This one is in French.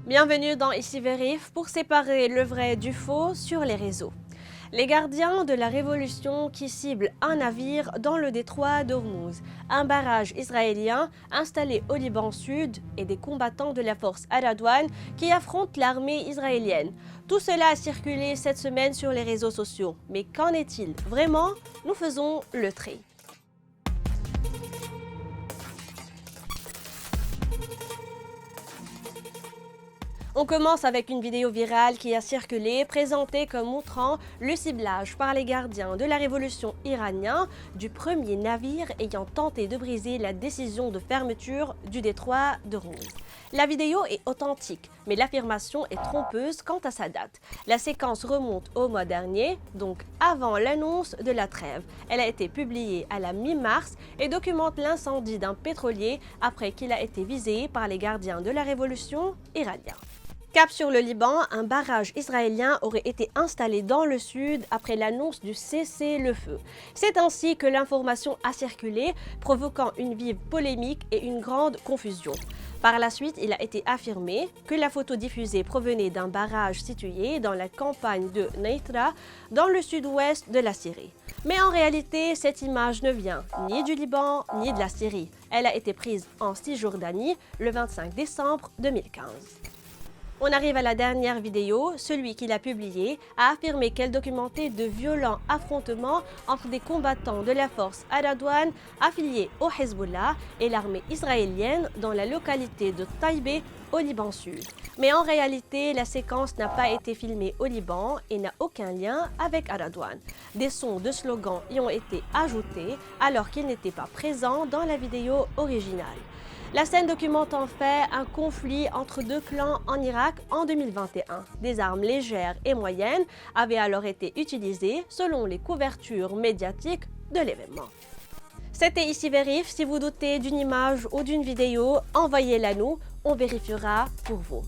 Bienvenue dans Ici Vérif pour séparer le vrai du faux sur les réseaux. Les gardiens de la révolution qui ciblent un navire dans le détroit d'Ormuz, un barrage israélien installé au Liban Sud et des combattants de la force Al-Adwan qui affrontent l'armée israélienne. Tout cela a circulé cette semaine sur les réseaux sociaux. Mais qu'en est-il vraiment? Nous faisons le tri. On commence avec une vidéo virale qui a circulé, présentée comme montrant le ciblage par les gardiens de la révolution iranienne du premier navire ayant tenté de briser la décision de fermeture du détroit d'Ormuz. La vidéo est authentique, mais l'affirmation est trompeuse quant à sa date. La séquence remonte au mois dernier, donc avant l'annonce de la trêve. Elle a été publiée à la mi-mars et documente l'incendie d'un pétrolier après qu'il a été visé par les gardiens de la révolution iranienne. Cap sur le Liban, un barrage israélien aurait été installé dans le sud après l'annonce du cessez-le-feu. C'est ainsi que l'information a circulé, provoquant une vive polémique et une grande confusion. Par la suite, il a été affirmé que la photo diffusée provenait d'un barrage situé dans la campagne de Neitra, dans le sud-ouest de la Syrie. Mais en réalité, cette image ne vient ni du Liban ni de la Syrie. Elle a été prise en Cisjordanie le 25 décembre 2015. On arrive à la dernière vidéo. Celui qui l'a publiée a affirmé qu'elle documentait de violents affrontements entre des combattants de la force Al-Adwan affiliés au Hezbollah et l'armée israélienne dans la localité de Taïbé au Liban Sud. Mais en réalité, la séquence n'a pas été filmée au Liban et n'a aucun lien avec Al-Adwan. Des sons de slogans y ont été ajoutés alors qu'ils n'étaient pas présents dans la vidéo originale. La scène documente en fait un conflit entre deux clans en Irak en 2021. Des armes légères et moyennes avaient alors été utilisées selon les couvertures médiatiques de l'événement. C'était Ici Vérif. Si vous doutez d'une image ou d'une vidéo, envoyez-la nous, on vérifiera pour vous.